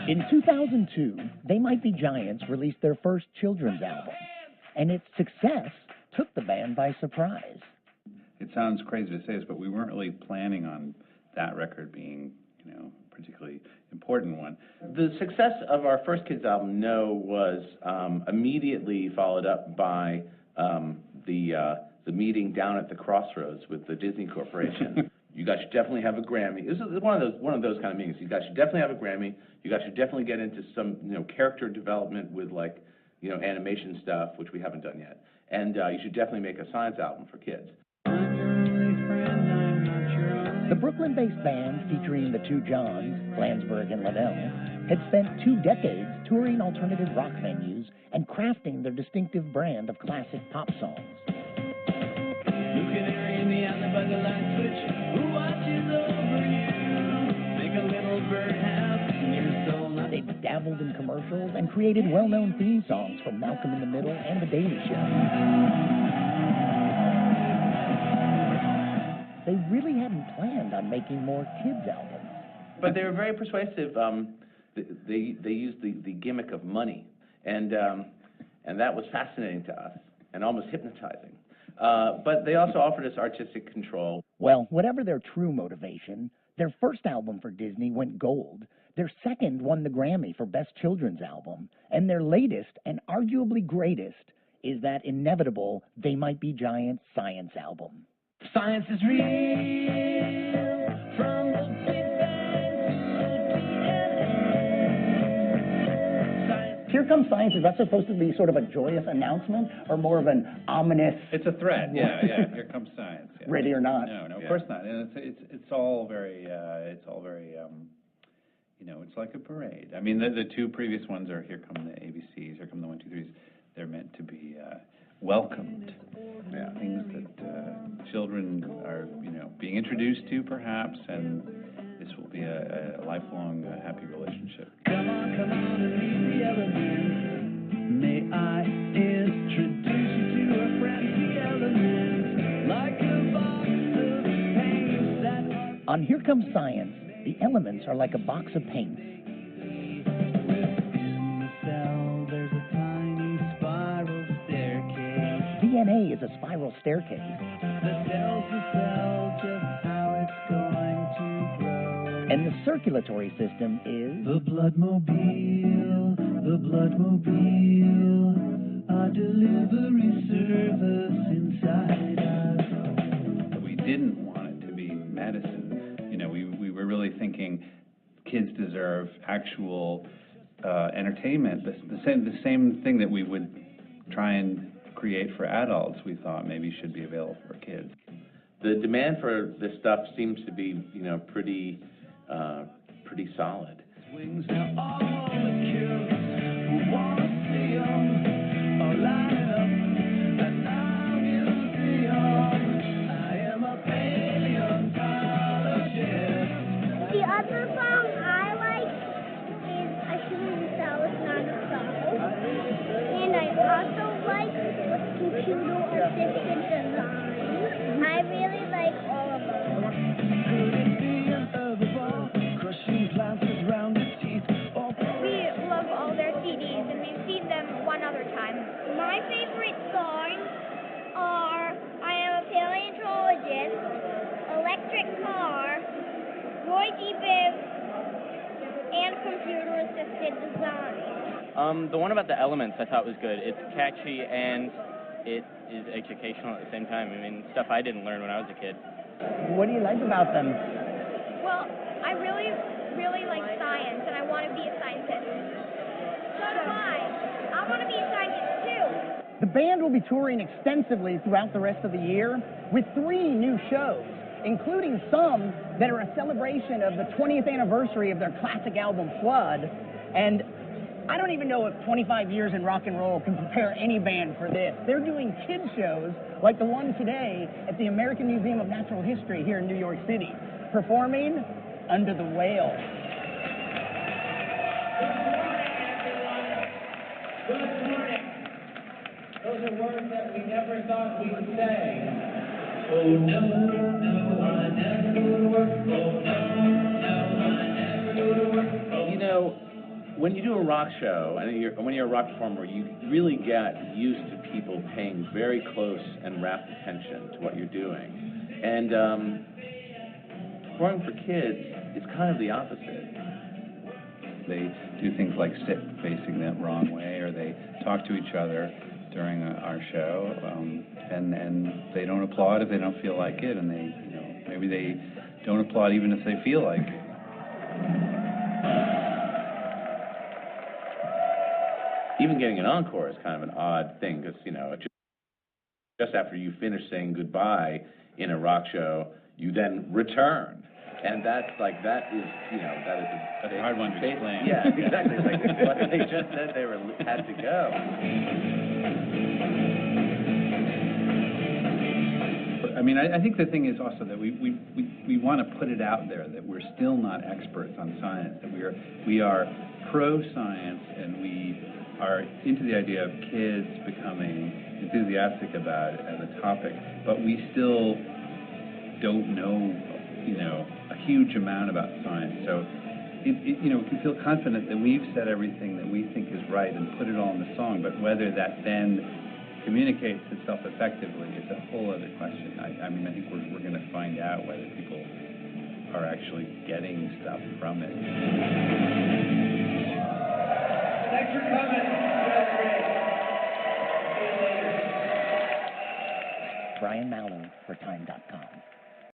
In 2002, They Might Be Giants released their first children's album, and its success took the band by surprise. It sounds crazy to say this, but we weren't really planning on that record being, a particularly important one. The success of our first kids album, No, was immediately followed up by the meeting down at the Crossroads with the Disney Corporation. You guys should definitely have a Grammy. This is one of those kind of meetings. You guys should definitely have a Grammy. You guys should definitely get into some character development with animation stuff, which we haven't done yet. And you should definitely make a science album for kids. The Brooklyn-based band, featuring the two Johns, Flansburgh and Linnell, had spent 2 decades touring alternative rock venues and crafting their distinctive brand of classic pop songs. They've dabbled in commercials and created well-known theme songs for Malcolm in the Middle and The Daily Show. They really hadn't planned on making more kids' albums. But they were very persuasive. They used the gimmick of money, and that was fascinating to us and almost hypnotizing. But they also offered us artistic control. Well, whatever their true motivation, their first album for Disney went gold. Their second won the Grammy for Best Children's Album. And their latest, and arguably greatest, is that inevitable They Might Be Giants science album. Science is real, from the Big Bang to Here Comes Science, is that supposed to be sort of a joyous announcement or more of an ominous? It's a threat, yeah. Here comes science. Yeah. Ready or not? No, of course not. And it's all very, it's like a parade. I mean, the two previous ones are Here Come the ABCs, Here Come the 1, 2, 3s. They're meant to be welcomed. Yeah, things that children are, being introduced to, perhaps, and this will be a lifelong happy relationship. Come on, and meet the elements. May I introduce you to a friend, the elements, like a box of paints that are... On Here Comes Science, the elements are like a box of paints. Within the cell, there's a tiny spiral staircase. DNA is a spiral staircase. That tells the cell just how it's going to grow. And the circulatory system is... The Bloodmobile, our delivery service inside us. We didn't want it to be medicine. We were really thinking kids deserve actual entertainment. The same thing that we would try and create for adults, we thought maybe should be available for kids. The demand for this stuff seems to be, pretty solid. Swings now all molecules who want to see 'em are lining up at our museum. I am a paleontologist. The other song I like is A Shooting Cell is Not a Cell. And I also like computer-assisted design. I really like all of them. Could it be an herbivore crushing plants with rounded teeth? We love all their CDs, and we've seen them one other time. My favorite songs are I Am a Paleontologist, Electric Car, Roy G. Biv, and Computer-Assisted Design. The one about the elements I thought was good. It's catchy and it is educational at the same time. I mean, stuff I didn't learn when I was a kid. What do you like about them? Well, I really like science, and I want to be a scientist. So do I want to be a scientist, too. The band will be touring extensively throughout the rest of the year with 3 new shows, including some that are a celebration of the 20th anniversary of their classic album, Flood. And I don't even know if 25 years in rock and roll can prepare any band for this. They're doing kids shows like the one today at the American Museum of Natural History here in New York City, performing Under the Whale. Good morning. Those are words that we never thought we would say. Oh no, no, I never go to work. Oh no, no, I never go to work. when you do a rock show, and when you're a rock performer, you really get used to people paying very close and rapt attention to what you're doing. And performing for kids is kind of the opposite. They do things like sit facing the wrong way, or they talk to each other during our show, and they don't applaud if they don't feel like it, and they, maybe they don't applaud even if they feel like it. Even getting an encore is kind of an odd thing, because, just after you finish saying goodbye in a rock show, you then return. And that's like, that is a That's a hard one to explain. Yeah, exactly. It's like, but they just said they had to go. I mean, I think the thing is also that we want to put it out there that we're still not experts on science, that we are pro-science, and we are into the idea of kids becoming enthusiastic about it as a topic, but we still don't know, a huge amount about science. So, we can feel confident that we've said everything that we think is right and put it all in the song, but whether that then communicates itself effectively is a whole other question. I think we're going to find out whether people are actually getting stuff from it.